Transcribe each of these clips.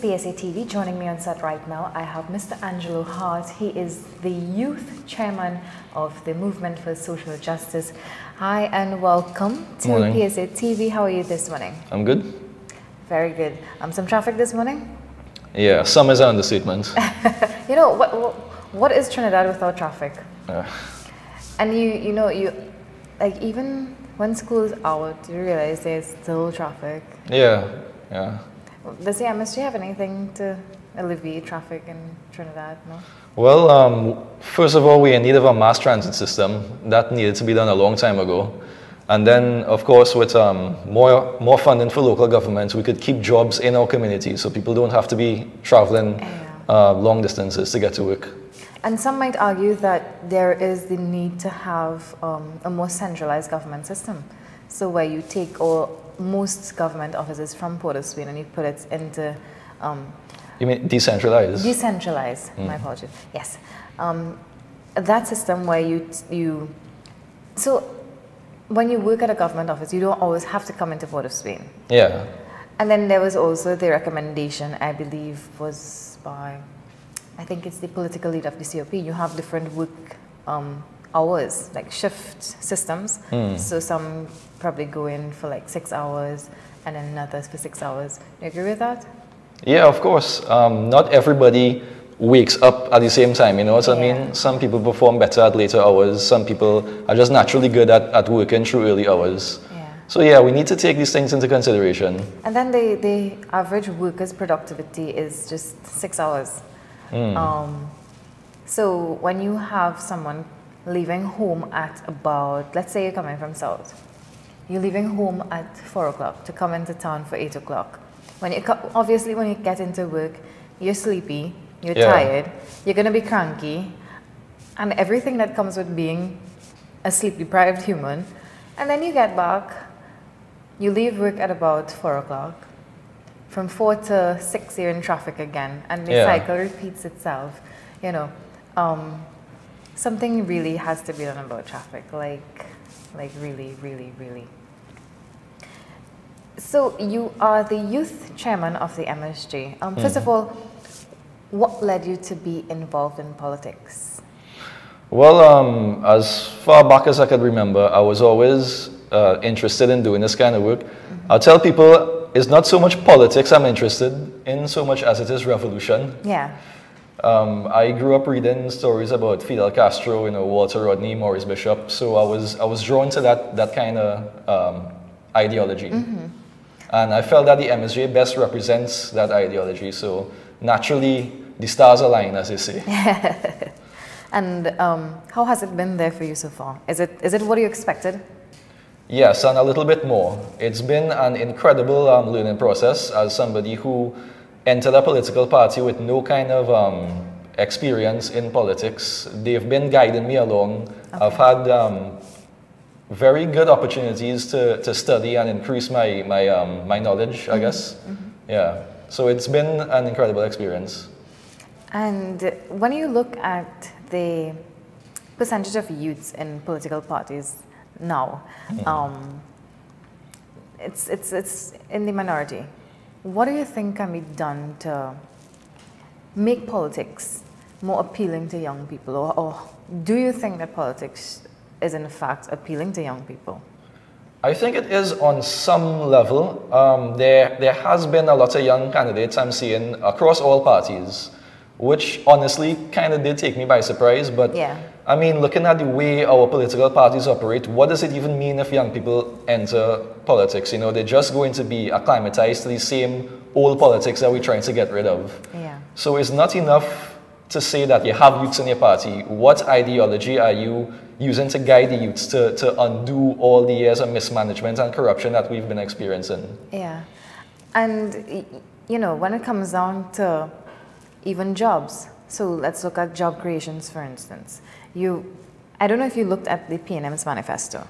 is PSA TV. Joining me on set right now, I have Mr. Angelo Hart. He is the youth chairman of the Movement for Social Justice. Hi and welcome to PSA TV. How are you this morning? I'm good. Very good. Some traffic this morning? Yeah, some is an understatement. You know, what is Trinidad without traffic? And you know, like even when school's out, you realize there's still traffic. Yeah. Does the MSJ have anything to alleviate traffic in Trinidad? No? Well, first of all, we're in need of a mass transit system. That needed to be done a long time ago. And then, of course, with more funding for local governments, we could keep jobs in our community so people don't have to be traveling long distances to get to work. And some might argue that there is the need to have a more centralized government system. So where you take most government offices from Port of Spain and you put it into... you mean decentralized? Decentralized, my apologies. Yes. That system where so when you work at a government office, you don't always have to come into Port of Spain. Yeah. And then there was also the recommendation, I believe, was by, I think it's the political leader of the COP. You have different work hours, like shift systems. So some probably go in for like 6 hours and then others for 6 hours. Do you agree with that? Yeah, of course. Not everybody wakes up at the same time, you know what I mean? Some people perform better at later hours. Some people are just naturally good at working through early hours. So yeah, we need to take these things into consideration. And then the average worker's productivity is just 6 hours. So when you have someone leaving home at about, let's say you're coming from South, you're leaving home at 4 o'clock to come into town for 8 o'clock. Obviously when you get into work, you're sleepy, you're tired, you're going to be cranky, and everything that comes with being a sleep-deprived human. And then you get back, you leave work at about 4 o'clock. From 4 to 6, you're in traffic again, and the cycle repeats itself. You know, something really has to be done about traffic, like really, really, really. So you are the youth chairman of the MSJ. First of all, what led you to be involved in politics? Well, as far back as I could remember, I was always interested in doing this kind of work. I'll tell people it's not so much politics I'm interested in so much as it is revolution. Yeah. I grew up reading stories about Fidel Castro, you know, Walter Rodney, Maurice Bishop. So I was drawn to that kind of ideology. And I felt that the MSJ best represents that ideology. So naturally, the stars align, as they say. And how has it been there for you so far? Is it what you expected? Yes, and a little bit more. It's been an incredible learning process as somebody who entered a political party with no kind of experience in politics. They've been guiding me along. I've had very good opportunities to study and increase my knowledge, I guess. Yeah, so it's been an incredible experience. And when you look at the percentage of youths in political parties now, it's in the minority. What do you think can be done to make politics more appealing to young people? Or do you think that politics is in fact appealing to young people? I think it is on some level. There has been a lot of young candidates I'm seeing across all parties, which honestly kind of did take me by surprise. But I mean, looking at the way our political parties operate, what does it even mean if young people enter politics? You know, they're just going to be acclimatized to the same old politics that we're trying to get rid of. So it's not enough to say that you have youths in your party. What ideology are you using to guide the youths to undo all the years of mismanagement and corruption that we've been experiencing? Yeah. And, you know, when it comes down to even jobs, so let's look at job creations, for instance. I don't know if you looked at the PNM's manifesto,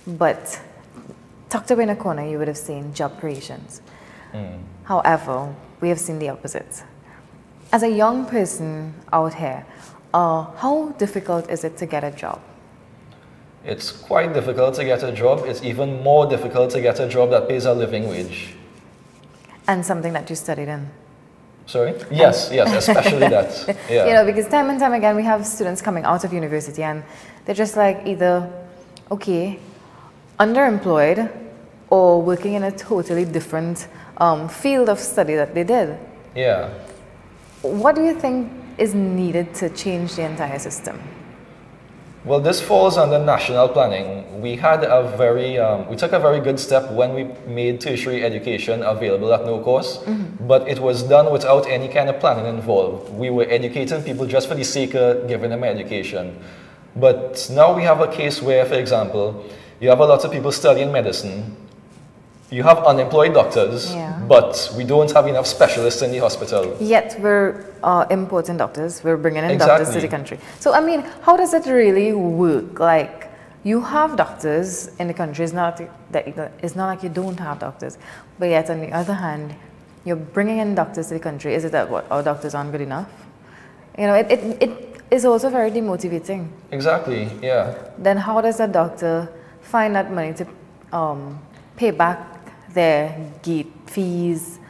but tucked away in a corner, you would have seen job creations. However, we have seen the opposite. As a young person out here, how difficult is it to get a job? It's quite difficult to get a job. It's even more difficult to get a job that pays a living wage. And something that you studied in? Sorry? Yes, yes, especially that. Yeah. You know, because time and time again we have students coming out of university and they're just like either, okay, underemployed or working in a totally different field of study that they did. Yeah. What do you think is needed to change the entire system? Well, this falls under national planning. We had a we took a very good step when we made tertiary education available at no cost, but it was done without any kind of planning involved. We were educating people just for the sake of giving them education. But now we have a case where, for example, you have a lot of people studying medicine. You have unemployed doctors, but we don't have enough specialists in the hospital. Yet we're importing doctors, we're bringing in doctors to the country. So, I mean, how does it really work? Like, you have doctors in the country, it's not like you don't have doctors, but yet on the other hand, you're bringing in doctors to the country. Is it that what, our doctors aren't good enough? You know, it is also very demotivating. Exactly, yeah. Then how does a doctor find that money to pay back their gate fees,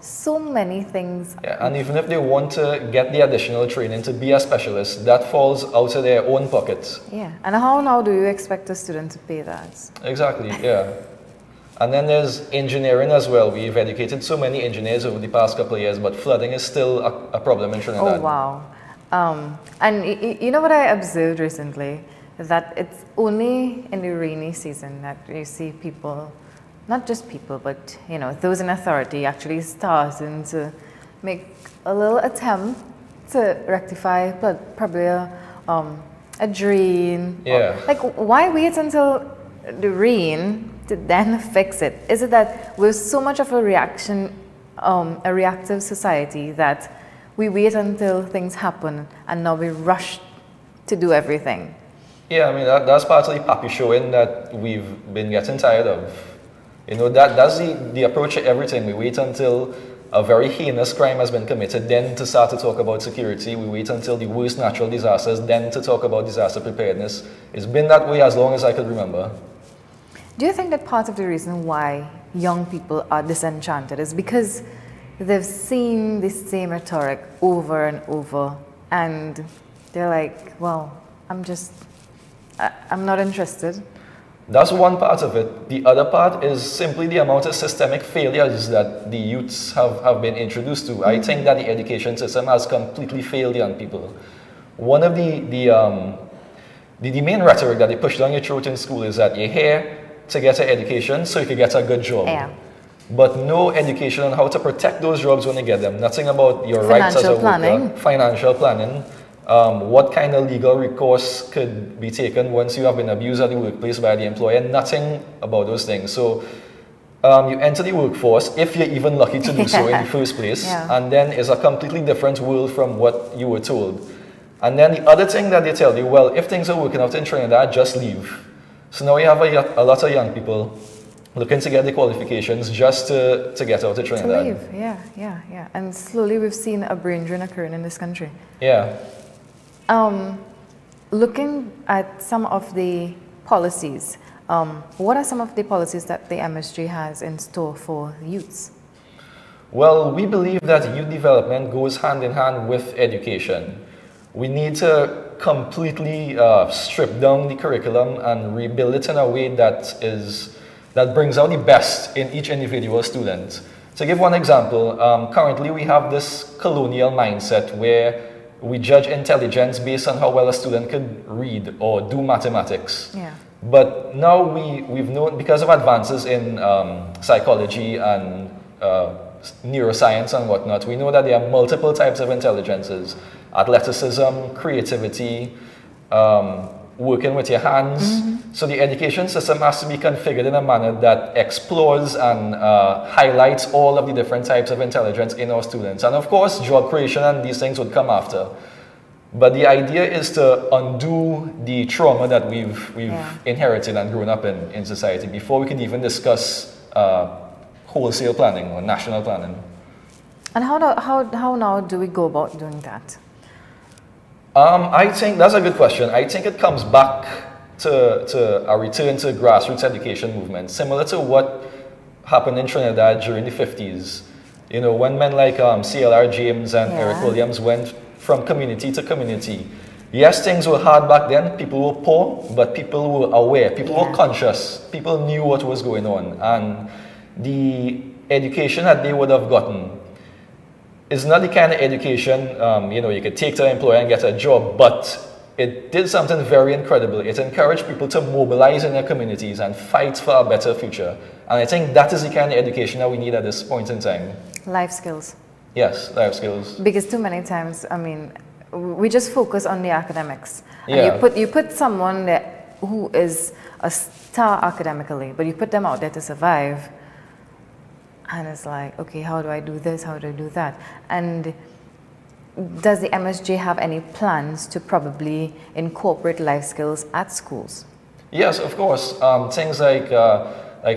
so many things. Yeah, and even if they want to get the additional training to be a specialist, that falls out of their own pockets. Yeah, and how now do you expect a student to pay that? Exactly, yeah. And then there's engineering as well. We've educated so many engineers over the past couple of years, but flooding is still a problem in Trinidad. Oh, wow. And you know what I observed recently? That it's only in the rainy season that you see people, not just people, but you know, those in authority actually starting to make a little attempt to rectify probably a drain. Yeah. Like, why wait until the rain to then fix it? Is it that we're so much of a reactive society that we wait until things happen and now we rush to do everything? Yeah, I mean, that's part of the pappy showing that we've been getting tired of. You know, that's the approach to everything. We wait until a very heinous crime has been committed, then to start to talk about security. We wait until the worst natural disasters, then to talk about disaster preparedness. It's been that way as long as I could remember. Do you think that part of the reason why young people are disenchanted is because they've seen the same rhetoric over and over and they're like, well, I'm not interested? That's one part of it. The other part is simply the amount of systemic failures that the youths have been introduced to. I think that the education system has completely failed young people. One of the main rhetoric that they push down your throat in school is that you're here to get an education so you can get a good job. Yeah. But no education on how to protect those jobs when you get them. Nothing about your rights as a worker. Financial planning. What kind of legal recourse could be taken once you have been abused at the workplace by the employer? Nothing about those things. So you enter the workforce, if you're even lucky to do so in the first place, and then it's a completely different world from what you were told. And then the other thing that they tell you, well, if things are working out in Trinidad, just leave. So now you have a lot of young people looking to get the qualifications just to get out of Trinidad. To leave, yeah. And slowly we've seen a brain drain occurring in this country. Yeah. Looking at some of the policies, what are some of the policies that the MSJ has in store for youths? Well, we believe that youth development goes hand in hand with education. We need to completely strip down the curriculum and rebuild it in a way that brings out the best in each individual student. To give one example, currently we have this colonial mindset where we judge intelligence based on how well a student could read or do mathematics. Yeah. But now we've known, because of advances in psychology and neuroscience and whatnot, we know that there are multiple types of intelligences. Athleticism, creativity, working with your hands. So the education system has to be configured in a manner that explores and highlights all of the different types of intelligence in our students. And of course, job creation and these things would come after. But the idea is to undo the trauma that we've inherited and grown up in society before we can even discuss wholesale planning or national planning. And how now do we go about doing that? I think that's a good question. I think it comes back to a return to grassroots education movement, similar to what happened in Trinidad during the 50s. You know, when men like CLR James and Yeah. Eric Williams went from community to community. Yes, things were hard back then. People were poor, but people were aware. People were conscious. People knew what was going on. And the education that they would have gotten is not the kind of education, you know, you could take to an employer and get a job, but it did something very incredible. It encouraged people to mobilize in their communities and fight for a better future. And I think that is the kind of education that we need at this point in time. Life skills. Yes, life skills. Because too many times, I mean, we just focus on the academics. Yeah. And you put someone there who is a star academically, but you put them out there to survive. And it's like, okay, how do I do this? How do I do that? And does the MSJ have any plans to probably incorporate life skills at schools? Yes, of course. Things like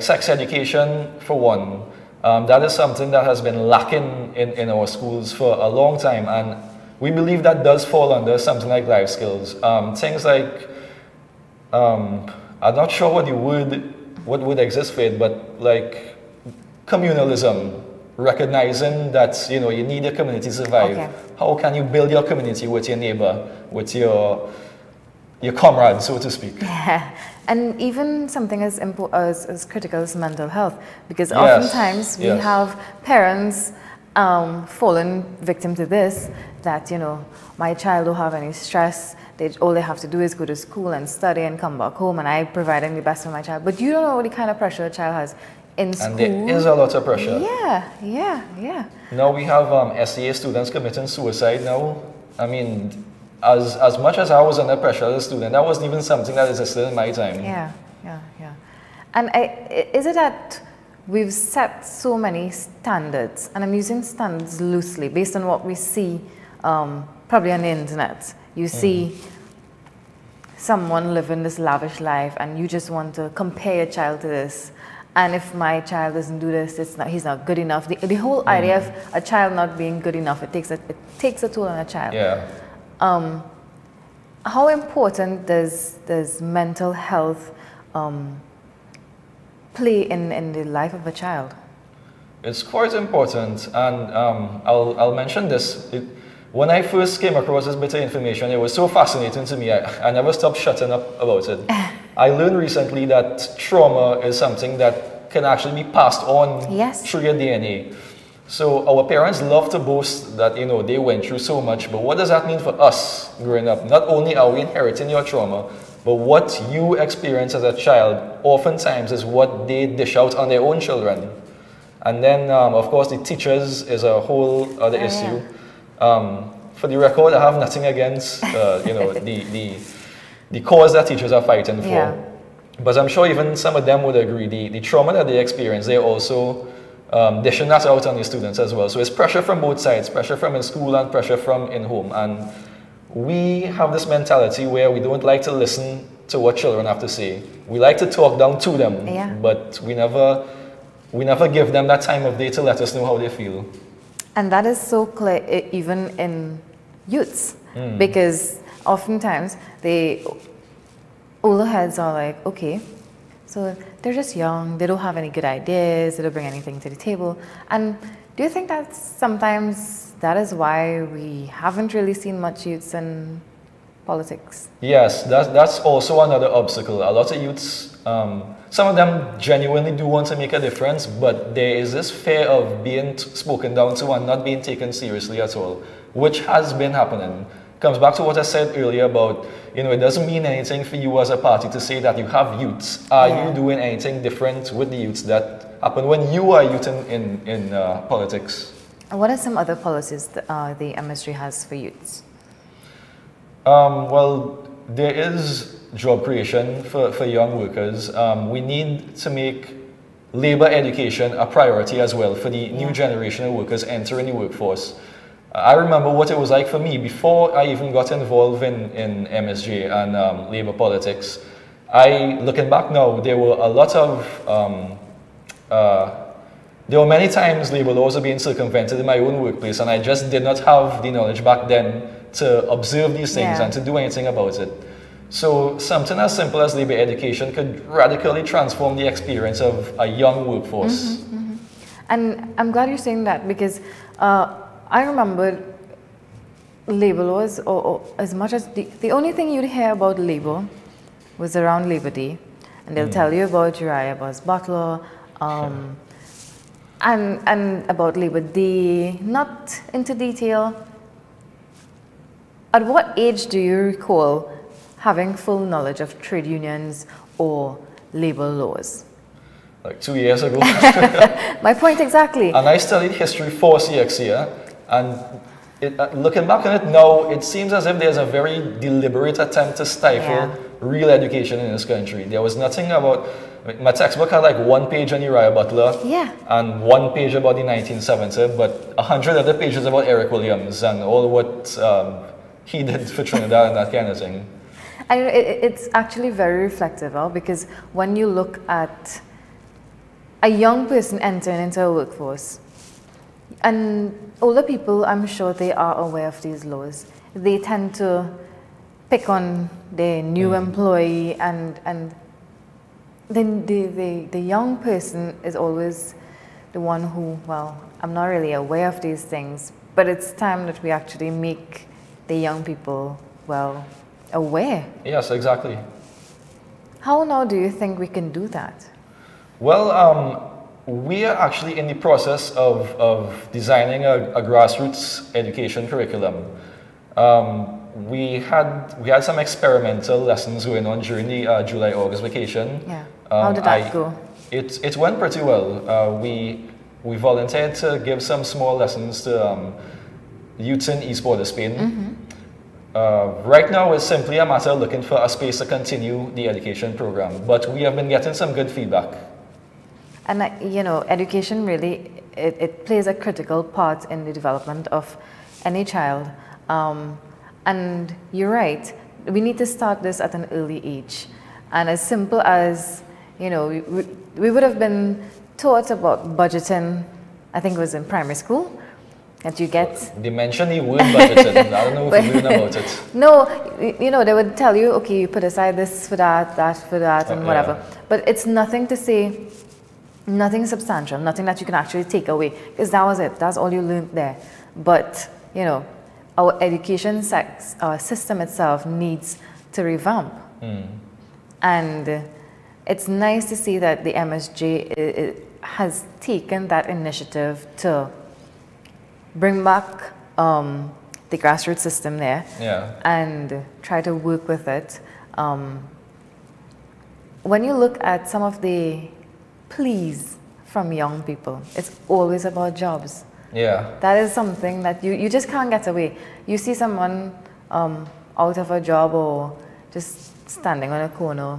sex education, for one. That is something that has been lacking in our schools for a long time, and we believe that does fall under something like life skills. Things like, I'm not sure what would exist for it, but like communalism, recognizing that, you know, you need your community to survive. Okay. How can you build your community with your neighbor, with your comrades, so to speak? Yeah. And even something as critical as mental health, because Yes. oftentimes we Yes. have parents fallen victim to this, that, you know, my child don't have any stress, all they have to do is go to school and study and come back home, and I providing the best for my child. But you don't know the kind of pressure a child has in school. And there is a lot of pressure. Yeah. Now we have SEA students committing suicide now. I mean, as much as I was under pressure as a student, that wasn't even something that existed in my time. Yeah. And is it that we've set so many standards, and I'm using standards loosely based on what we see probably on the internet. You see someone living this lavish life, and you just want to compare your child to this. And if my child doesn't do this, he's not good enough. The whole idea of a child not being good enough, it takes a toll on a child. Yeah. How important does mental health play in the life of a child? It's quite important, and I'll mention this. When I first came across this bit of information, it was so fascinating to me. I never stopped shutting up about it. I learned recently that trauma is something that can actually be passed on through your DNA. So our parents love to boast that, you know, they went through so much, but what does that mean for us growing up? Not only are we inheriting your trauma, but what you experience as a child oftentimes is what they dish out on their own children. And then, of course, the teachers is a whole other issue. For the record, I have nothing against, you know, the cause that teachers are fighting for. Yeah. But I'm sure even some of them would agree, the trauma that they experience, they also dishing that out on the students as well. So it's pressure from both sides, pressure from in school and pressure from in home. And we have this mentality where we don't like to listen to what children have to say. We like to talk down to them, but we never give them that time of day to let us know how they feel. And that is so clear even in youths, because oftentimes the older heads are like, okay, so they're just young, they don't have any good ideas, they don't bring anything to the table. And do you think that sometimes that is why we haven't really seen much youths in politics? Yes, that's also another obstacle. A lot of youths, some of them genuinely do want to make a difference, but there is this fear of being spoken down to and not being taken seriously at all, which has been happening. Comes back to what I said earlier about, you know, it doesn't mean anything for you as a party to say that you have youths. Are you doing anything different with the youths that happen when you are youth in politics? And what are some other policies that the MSJ has for youths? Well, there is job creation for young workers. We need to make labor education a priority as well for the new generation of workers entering the workforce. I remember what it was like for me before I even got involved in MSJ and labor politics. Looking back now, there were a lot of, there were many times labor laws were being circumvented in my own workplace, and I just did not have the knowledge back then to observe these things and to do anything about it. So something as simple as labor education could radically transform the experience of a young workforce. And I'm glad you're saying that because I remember labor laws, or as much as the only thing you'd hear about labor was around Labor Day, and they'll tell you about Uriah Bus Butler, and about Labor Day, not into detail. At what age do you recall having full knowledge of trade unions or labor laws? Like 2 years ago. My point exactly. And I studied history for CXC, and looking back on it now, it seems as if there's a very deliberate attempt to stifle real education in this country. There was nothing about, my textbook had like 1 page on Uriah Butler and 1 page about the 1970s, but 100 other pages about Eric Williams and all what he did for Trinidad and that kind of thing. And it's actually very reflective, because when you look at a young person entering into a workforce, and older people, I'm sure they are aware of these laws. They tend to pick on their new employee, and then the young person is always the one who, well, I'm not really aware of these things, but it's time that we actually make the young people, well, aware. Yes, exactly. How now do you think we can do that? Well, we are actually in the process of designing a grassroots education curriculum. We had some experimental lessons going on during the July-August vacation. Yeah. How did that go? It went pretty well. We volunteered to give some small lessons to youths in East Port of Spain. Right now, it's simply a matter of looking for a space to continue the education program, but we have been getting some good feedback. And you know, education really, it plays a critical part in the development of any child. And you're right, we need to start this at an early age. And as simple as, you know, we would have been taught about budgeting, I think it was in primary school, that you get... They mentioned the word budgeting, I don't know if you know about it. No, you know, they would tell you, okay, you put aside this for that, that for that, and whatever. But it's nothing to say, nothing substantial, nothing that you can actually take away, because that was it, that's all you learned there. But, you know, our education system itself needs to revamp. And it's nice to see that the MSJ has taken that initiative to bring back the grassroots system there and try to work with it. When you look at some of the pleas from young people, it's always about jobs. That is something that you just can't get away. You see someone out of a job or just standing on a corner.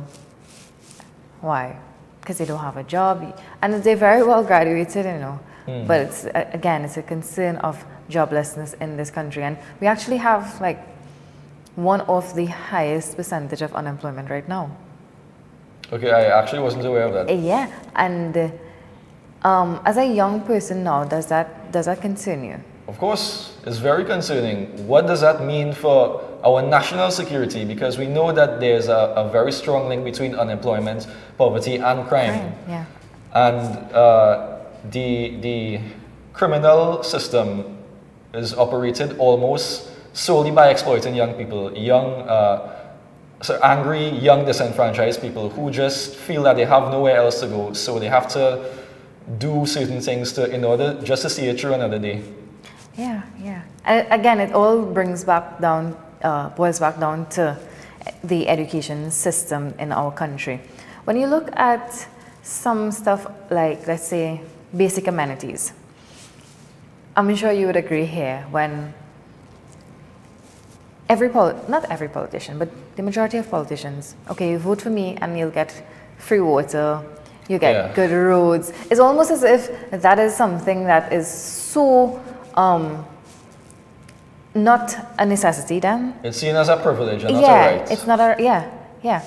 Why? Because they don't have a job. And they're very well graduated, you know. But it's, again, it's a concern of joblessness in this country. And we actually have like one of the highest percentage of unemployment right now. Okay, I actually wasn't aware of that. Yeah, and as a young person now, does that concern you? Of course, it's very concerning. What does that mean for our national security? Because we know that there's a very strong link between unemployment, poverty, and crime. And the criminal system is operated almost solely by exploiting young people, so angry, young, disenfranchised people who just feel that they have nowhere else to go, so they have to do certain things in order just to see it through another day. Yeah. And again, it all boils back down to the education system in our country. When you look at some stuff like, let's say, basic amenities, I'm sure you would agree here when not every politician, but the majority of politicians, okay, you vote for me and you'll get free water, you get good roads. It's almost as if that is something that is so not a necessity then. It's seen as a privilege and not a right. It's not a,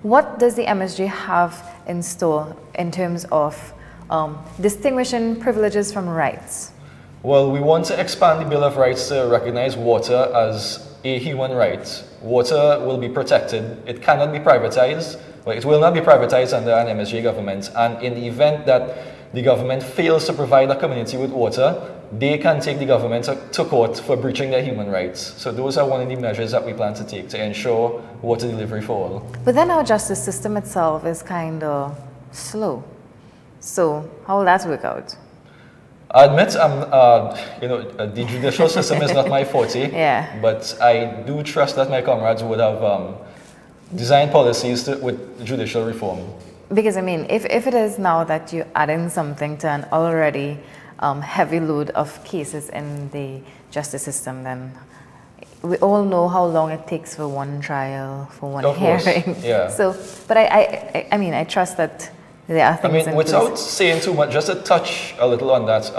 What does the MSJ have in store in terms of distinguishing privileges from rights? Well, we want to expand the Bill of Rights to recognize water as a human right. Water will be protected. It cannot be privatized. Well, it will not be privatized under an MSJ government. And in the event that the government fails to provide a community with water, they can take the government to court for breaching their human rights. So those are one of the measures that we plan to take to ensure water delivery for all. But then our justice system itself is kind of slow. So how will that work out? I admit, the judicial system is not my forte, yeah. but I do trust that my comrades would have designed policies with judicial reform. Because I mean, if it is now that you're adding something to an already heavy load of cases in the justice system, then we all know how long it takes for one trial, for one hearing. Yeah. So, but I mean, I trust that there are things. I mean, without saying too much, just to touch a little on that,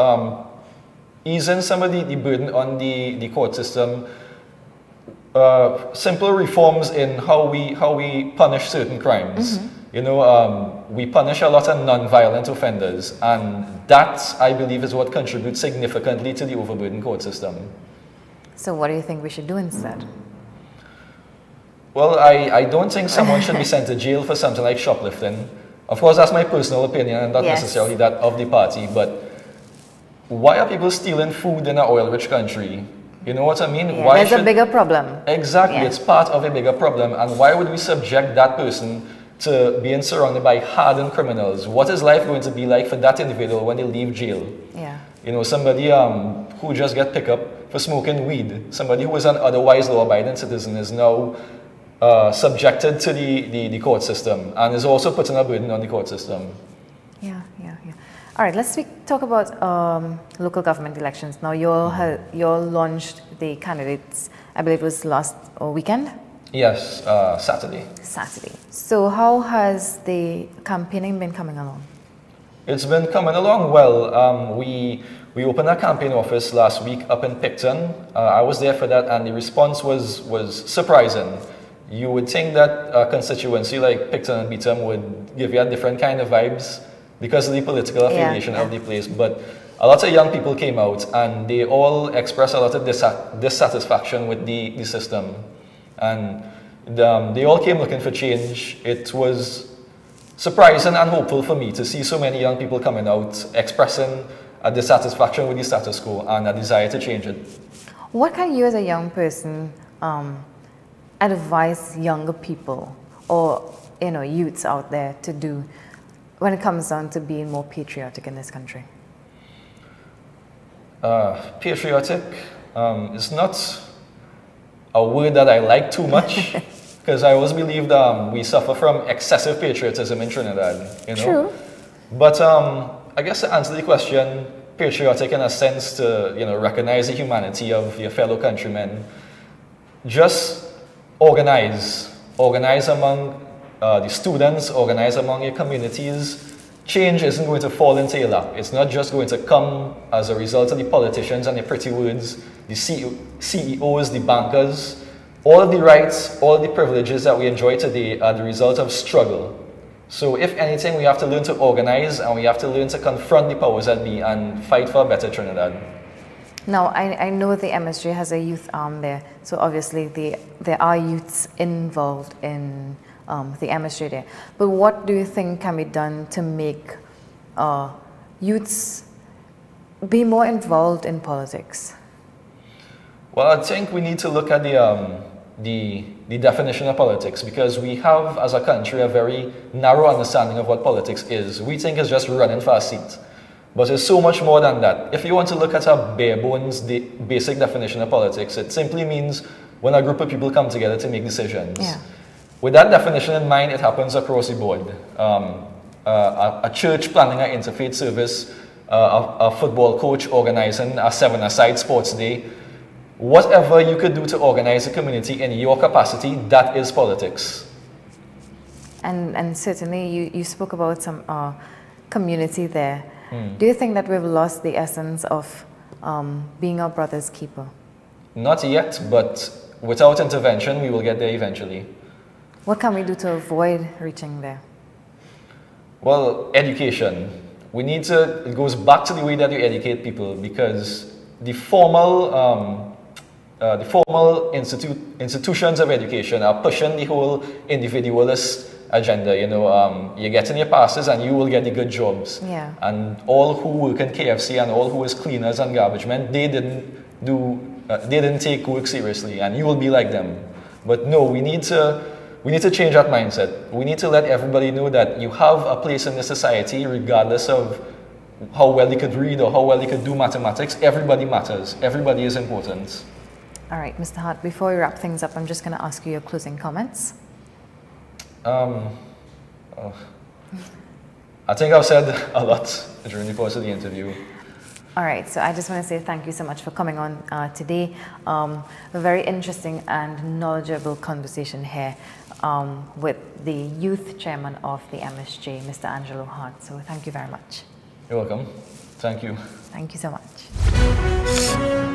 easing some of the burden on the court system, simple reforms in how we punish certain crimes. Mm-hmm. You know, we punish a lot of non-violent offenders, and that, I believe, is what contributes significantly to the overburdened court system. So what do you think we should do instead? Well, I don't think someone should be sent to jail for something like shoplifting. Of course, that's my personal opinion and not necessarily that of the party, but why are people stealing food in an oil-rich country? You know what I mean? Yeah, there's a bigger problem. Exactly, it's part of a bigger problem, and why would we subject that person to being surrounded by hardened criminals? What is life going to be like for that individual when they leave jail? Yeah. You know, somebody who just get picked up for smoking weed, somebody who was an otherwise law-abiding citizen is now subjected to the court system and is also putting a burden on the court system. Yeah. All right, let's talk about local government elections. Now, you all launched the candidates, I believe it was last weekend? Yes, Saturday. So how has the campaigning been coming along? It's been coming along well. We opened a campaign office last week up in Picton. I was there for that, and the response was surprising. You would think that a constituency like Picton and Beetham would give you a different kind of vibes because of the political affiliation of the place, but a lot of young people came out and they all expressed a lot of dissatisfaction with the system, and they all came looking for change. It was surprising and hopeful for me to see so many young people coming out expressing a dissatisfaction with the status quo and a desire to change it. What can you as a young person advise younger people or youths out there to do when it comes down to being more patriotic in this country? Patriotic is not a word that I like too much because I always believed we suffer from excessive patriotism in Trinidad. You know? True. But I guess to answer the question, patriotic in a sense to recognize the humanity of your fellow countrymen. Just organize among the students, organize among your communities. Change isn't going to fall into your lap. It's not just going to come as a result of the politicians and the pretty words, the CEOs, the bankers. All of the rights, all of the privileges that we enjoy today are the result of struggle. So if anything, we have to learn to organize and we have to learn to confront the powers that be and fight for a better Trinidad. Now, I know the MSJ has a youth arm there, so obviously there are youths involved in the MSJ there. But what do you think can be done to make youths be more involved in politics? Well, I think we need to look at the definition of politics, because we have, as a country, a very narrow understanding of what politics is. We think it's just running for a seat. But it's so much more than that. If you want to look at a bare bones, the basic definition of politics, it simply means when a group of people come together to make decisions. Yeah. With that definition in mind, it happens across the board. A church planning an interfaith service, a football coach organizing a 7-a-side sports day. Whatever you could do to organize a community in your capacity, that is politics. And certainly you spoke about some community there. Do you think that we've lost the essence of being our brother's keeper? Not yet, but without intervention, we will get there eventually. What can we do to avoid reaching there? Well, education. It goes back to the way that you educate people, because the formal institutions of education are pushing the whole individualist agenda. You know, you're getting your passes and you will get the good jobs. Yeah. And all who work in KFC and all who is cleaners and garbage men, they didn't take work seriously, and you will be like them. But no, we need to change that mindset. We need to let everybody know that you have a place in the society, regardless of how well you could read or how well you could do mathematics. Everybody matters. Everybody is important. All right, Mr. Hart, before we wrap things up, I'm just going to ask you your closing comments. I think I've said a lot during the course of the interview. All right, so I just want to say thank you so much for coming on today. A very interesting and knowledgeable conversation here with the youth chairman of the MSJ, Mr. Angelo Hart. So thank you very much. You're welcome. Thank you. Thank you so much.